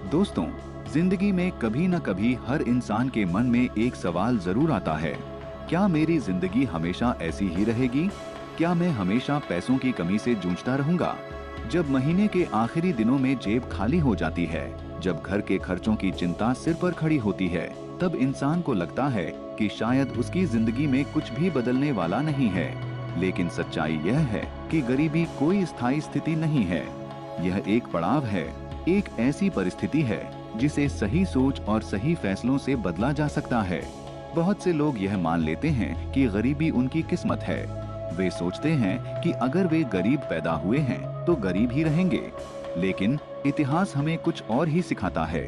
दोस्तों, जिंदगी में कभी न कभी हर इंसान के मन में एक सवाल जरूर आता है। क्या मेरी जिंदगी हमेशा ऐसी ही रहेगी? क्या मैं हमेशा पैसों की कमी से जूझता रहूंगा? जब महीने के आखिरी दिनों में जेब खाली हो जाती है, जब घर के खर्चों की चिंता सिर पर खड़ी होती है, तब इंसान को लगता है कि शायद उसकी जिंदगी में कुछ भी बदलने वाला नहीं है। लेकिन सच्चाई यह है कि गरीबी कोई स्थायी स्थिति नहीं है। यह एक पड़ाव है, एक ऐसी परिस्थिति है जिसे सही सोच और सही फैसलों से बदला जा सकता है। बहुत से लोग यह मान लेते हैं कि गरीबी उनकी किस्मत है। वे सोचते हैं कि अगर वे गरीब पैदा हुए हैं तो गरीब ही रहेंगे। लेकिन इतिहास हमें कुछ और ही सिखाता है।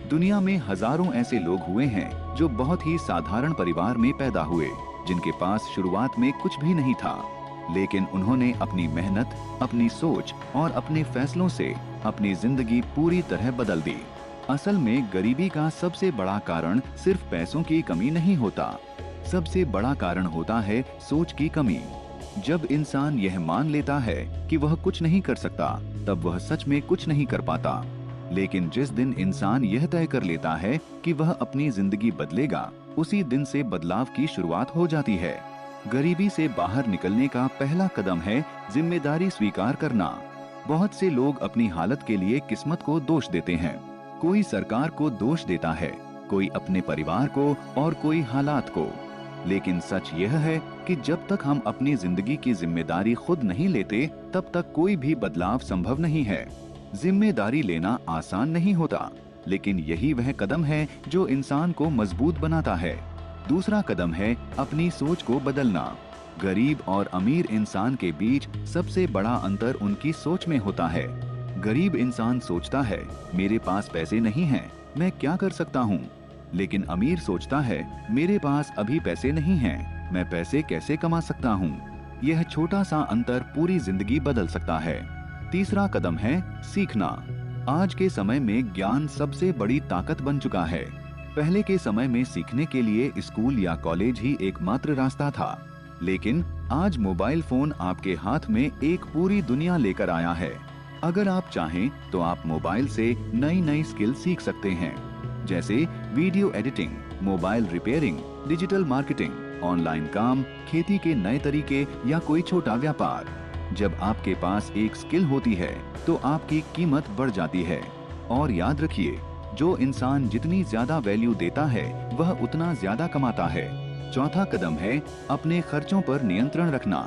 दुनिया में हजारों ऐसे लोग हुए हैं जो बहुत ही साधारण परिवार में पैदा हुए, जिनके पास शुरुआत में कुछ भी नहीं था, लेकिन उन्होंने अपनी मेहनत, अपनी सोच और अपने फैसलों से अपनी जिंदगी पूरी तरह बदल दी। असल में गरीबी का सबसे बड़ा कारण सिर्फ पैसों की कमी नहीं होता। सबसे बड़ा कारण होता है सोच की कमी। जब इंसान यह मान लेता है कि वह कुछ नहीं कर सकता, तब वह सच में कुछ नहीं कर पाता। लेकिन जिस दिन इंसान यह तय कर लेता है कि वह अपनी जिंदगी बदलेगा, उसी दिन से बदलाव की शुरुआत हो जाती है। गरीबी से बाहर निकलने का पहला कदम है जिम्मेदारी स्वीकार करना। बहुत से लोग अपनी हालत के लिए किस्मत को दोष देते हैं। कोई सरकार को दोष देता है, कोई अपने परिवार को और कोई हालात को। लेकिन सच यह है कि जब तक हम अपनी जिंदगी की जिम्मेदारी खुद नहीं लेते, तब तक कोई भी बदलाव संभव नहीं है। जिम्मेदारी लेना आसान नहीं होता, लेकिन यही वह कदम है जो इंसान को मजबूत बनाता है। दूसरा कदम है अपनी सोच को बदलना। गरीब और अमीर इंसान के बीच सबसे बड़ा अंतर उनकी सोच में होता है। गरीब इंसान सोचता है, मेरे पास पैसे नहीं हैं, मैं क्या कर सकता हूँ। लेकिन अमीर सोचता है, मेरे पास अभी पैसे नहीं हैं, मैं पैसे कैसे कमा सकता हूँ। यह छोटा सा अंतर पूरी जिंदगी बदल सकता है। तीसरा कदम है सीखना। आज के समय में ज्ञान सबसे बड़ी ताकत बन चुका है। पहले के समय में सीखने के लिए स्कूल या कॉलेज ही एकमात्र रास्ता था, लेकिन आज मोबाइल फोन आपके हाथ में एक पूरी दुनिया लेकर आया है। अगर आप चाहें तो आप मोबाइल से नई नई स्किल सीख सकते हैं, जैसे video editing, mobile repairing, digital marketing, online काम, खेती के नए तरीके या कोई छोटा व्यापार। जब आपके पास एक स्किल होती है तो आपकी कीमत बढ़ जाती है। और याद रखिए, जो इंसान जितनी ज्यादा वैल्यू देता है वह उतना ज्यादा कमाता है। चौथा कदम है अपने खर्चों पर नियंत्रण रखना।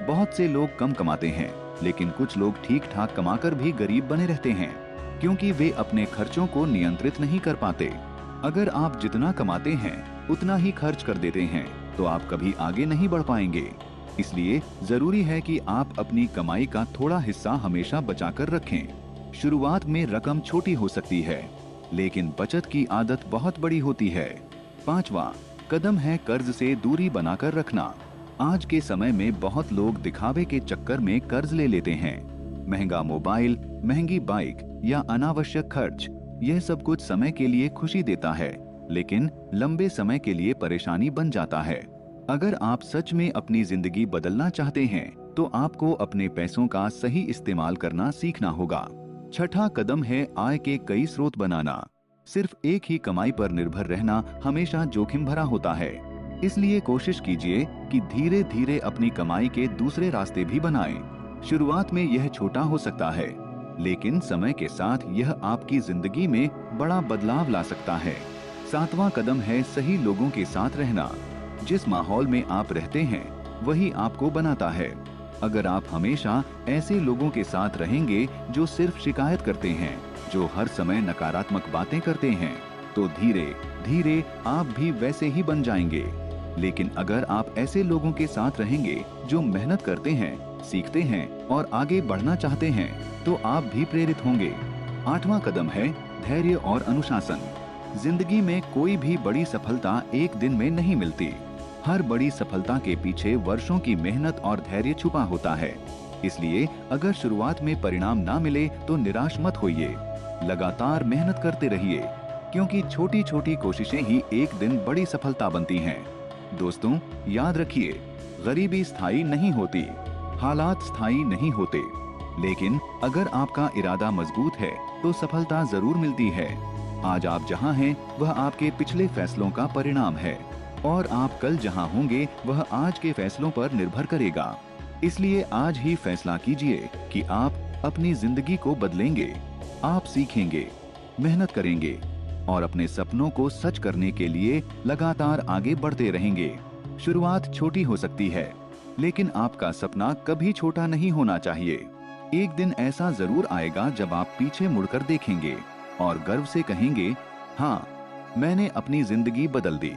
बहुत से लोग कम कमाते हैं, लेकिन कुछ लोग ठीक ठाक कमाकर भी गरीब बने रहते हैं, क्योंकि वे अपने खर्चों को नियंत्रित नहीं कर पाते। अगर आप जितना कमाते हैं उतना ही खर्च कर देते हैं, तो आप कभी आगे नहीं बढ़ पाएंगे। इसलिए जरूरी है कि आप अपनी कमाई का थोड़ा हिस्सा हमेशा बचाकर रखें। शुरुआत में रकम छोटी हो सकती है, लेकिन बचत की आदत बहुत बड़ी होती है। पांचवा कदम है कर्ज से दूरी बनाकर रखना। आज के समय में बहुत लोग दिखावे के चक्कर में कर्ज ले लेते हैं। महंगा मोबाइल, महंगी बाइक या अनावश्यक खर्च, यह सब कुछ समय के लिए खुशी देता है, लेकिन लंबे समय के लिए परेशानी बन जाता है। अगर आप सच में अपनी जिंदगी बदलना चाहते हैं, तो आपको अपने पैसों का सही इस्तेमाल करना सीखना होगा। छठा कदम है आय के कई स्रोत बनाना। सिर्फ एक ही कमाई पर निर्भर रहना हमेशा जोखिम भरा होता है। इसलिए कोशिश कीजिए कि धीरे धीरे अपनी कमाई के दूसरे रास्ते भी बनाएं। शुरुआत में यह छोटा हो सकता है, लेकिन समय के साथ यह आपकी जिंदगी में बड़ा बदलाव ला सकता है। सातवां कदम है सही लोगों के साथ रहना। जिस माहौल में आप रहते हैं वही आपको बनाता है। अगर आप हमेशा ऐसे लोगों के साथ रहेंगे जो सिर्फ शिकायत करते हैं, जो हर समय नकारात्मक बातें करते हैं, तो धीरे धीरे आप भी वैसे ही बन जाएंगे। लेकिन अगर आप ऐसे लोगों के साथ रहेंगे जो मेहनत करते हैं, सीखते हैं और आगे बढ़ना चाहते हैं, तो आप भी प्रेरित होंगे। आठवां कदम है धैर्य और अनुशासन। जिंदगी में कोई भी बड़ी सफलता एक दिन में नहीं मिलती। हर बड़ी सफलता के पीछे वर्षों की मेहनत और धैर्य छुपा होता है। इसलिए अगर शुरुआत में परिणाम ना मिले तो निराश मत होइए। लगातार मेहनत करते रहिए, क्योंकि छोटी छोटी कोशिशें ही एक दिन बड़ी सफलता बनती हैं। दोस्तों, याद रखिए, गरीबी स्थायी नहीं होती, हालात स्थायी नहीं होते, लेकिन अगर आपका इरादा मजबूत है तो सफलता जरूर मिलती है। आज आप जहां हैं वह आपके पिछले फैसलों का परिणाम है और आप कल जहां होंगे वह आज के फैसलों पर निर्भर करेगा। इसलिए आज ही फैसला कीजिए कि आप अपनी जिंदगी को बदलेंगे। आप सीखेंगे, मेहनत करेंगे और अपने सपनों को सच करने के लिए लगातार आगे बढ़ते रहेंगे। शुरुआत छोटी हो सकती है, लेकिन आपका सपना कभी छोटा नहीं होना चाहिए। एक दिन ऐसा जरूर आएगा जब आप पीछे मुड़कर देखेंगे और गर्व से कहेंगे, हाँ, मैंने अपनी जिंदगी बदल दी।